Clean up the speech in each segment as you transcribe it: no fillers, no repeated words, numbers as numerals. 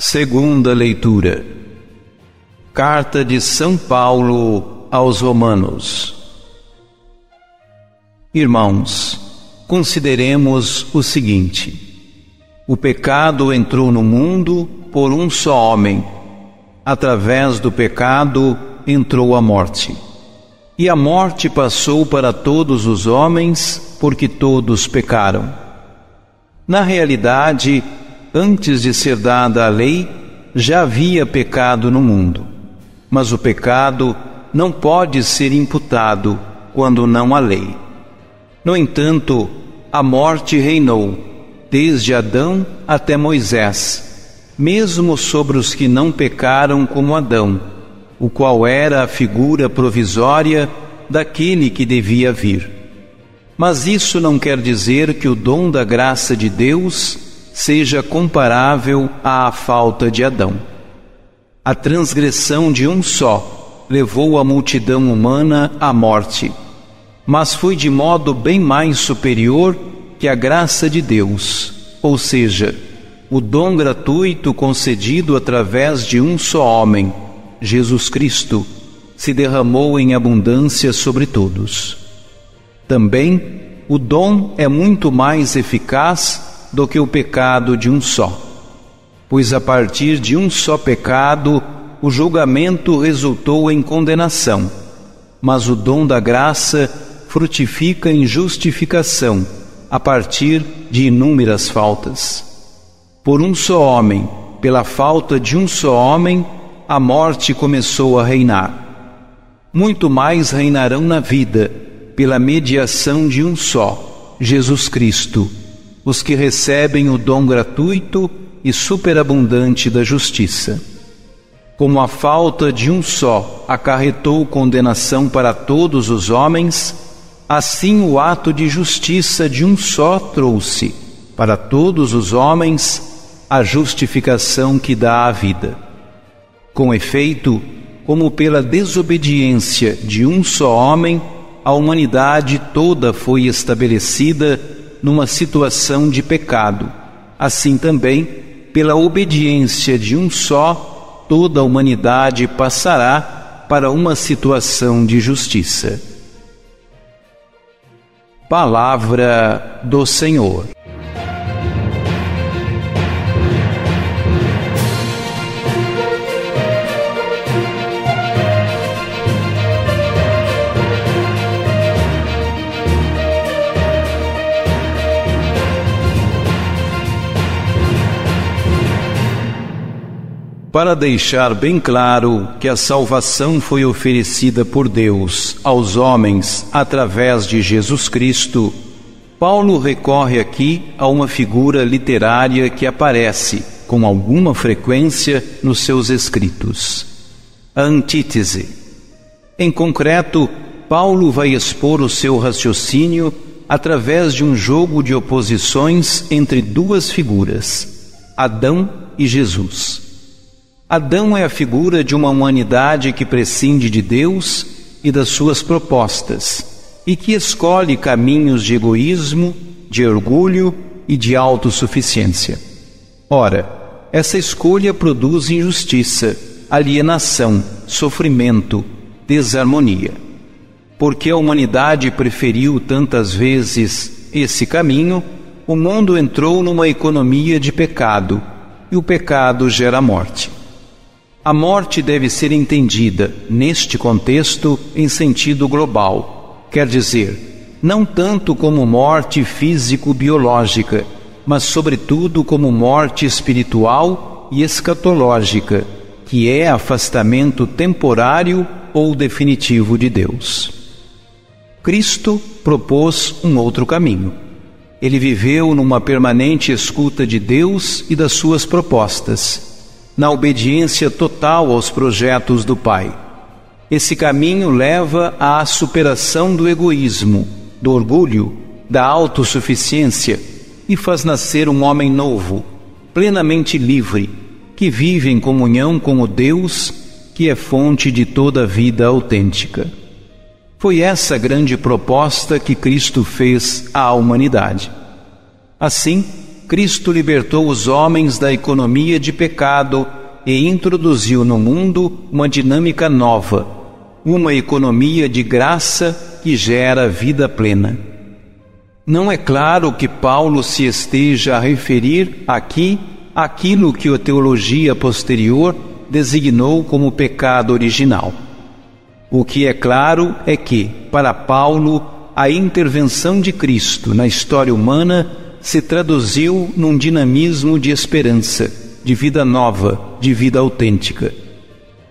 Segunda leitura. Carta de São Paulo aos Romanos. Irmãos, consideremos o seguinte: o pecado entrou no mundo por um só homem. Através do pecado entrou a morte. E a morte passou para todos os homens, porque todos pecaram. Na realidade, antes de ser dada a lei, já havia pecado no mundo. Mas o pecado não pode ser imputado quando não há lei. No entanto, a morte reinou, desde Adão até Moisés, mesmo sobre os que não pecaram como Adão, o qual era a figura provisória daquele que devia vir. Mas isso não quer dizer que o dom da graça de Deus seja comparável à falta de Adão. A transgressão de um só levou a multidão humana à morte, mas foi de modo bem mais superior que a graça de Deus, ou seja, o dom gratuito concedido através de um só homem, Jesus Cristo, se derramou em abundância sobre todos. Também, o dom é muito mais eficaz do que o pecado de um só, pois a partir de um só pecado o julgamento resultou em condenação, mas o dom da graça frutifica em justificação a partir de inúmeras faltas. Por um só homem, pela falta de um só homem, a morte começou a reinar. Muito mais reinarão na vida, pela mediação de um só, Jesus Cristo, os que recebem o dom gratuito e superabundante da justiça. Como a falta de um só acarretou condenação para todos os homens, assim o ato de justiça de um só trouxe, para todos os homens, a justificação que dá a vida. Com efeito, como pela desobediência de um só homem, a humanidade toda foi estabelecida numa situação de pecado, assim também, pela obediência de um só, toda a humanidade passará para uma situação de justiça. Palavra do Senhor. Para deixar bem claro que a salvação foi oferecida por Deus aos homens através de Jesus Cristo, Paulo recorre aqui a uma figura literária que aparece com alguma frequência nos seus escritos: a antítese. Em concreto, Paulo vai expor o seu raciocínio através de um jogo de oposições entre duas figuras, Adão e Jesus. Adão é a figura de uma humanidade que prescinde de Deus e das suas propostas e que escolhe caminhos de egoísmo, de orgulho e de autossuficiência. Ora, essa escolha produz injustiça, alienação, sofrimento, desarmonia. Porque a humanidade preferiu tantas vezes esse caminho, o mundo entrou numa economia de pecado e o pecado gera morte. A morte deve ser entendida, neste contexto, em sentido global. Quer dizer, não tanto como morte físico-biológica, mas sobretudo como morte espiritual e escatológica, que é afastamento temporário ou definitivo de Deus. Cristo propôs um outro caminho. Ele viveu numa permanente escuta de Deus e das suas propostas, na obediência total aos projetos do Pai. Esse caminho leva à superação do egoísmo, do orgulho, da autossuficiência e faz nascer um homem novo, plenamente livre, que vive em comunhão com o Deus que é fonte de toda a vida autêntica. Foi essa grande proposta que Cristo fez à humanidade. Assim, Cristo libertou os homens da economia de pecado e introduziu no mundo uma dinâmica nova, uma economia de graça que gera vida plena. Não é claro que Paulo se esteja a referir aqui àquilo que a teologia posterior designou como pecado original. O que é claro é que, para Paulo, a intervenção de Cristo na história humana se traduziu num dinamismo de esperança, de vida nova, de vida autêntica.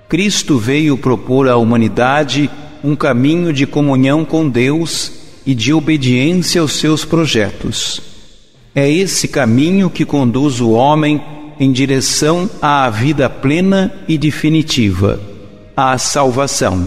Cristo veio propor à humanidade um caminho de comunhão com Deus e de obediência aos seus projetos. É esse caminho que conduz o homem em direção à vida plena e definitiva, à salvação.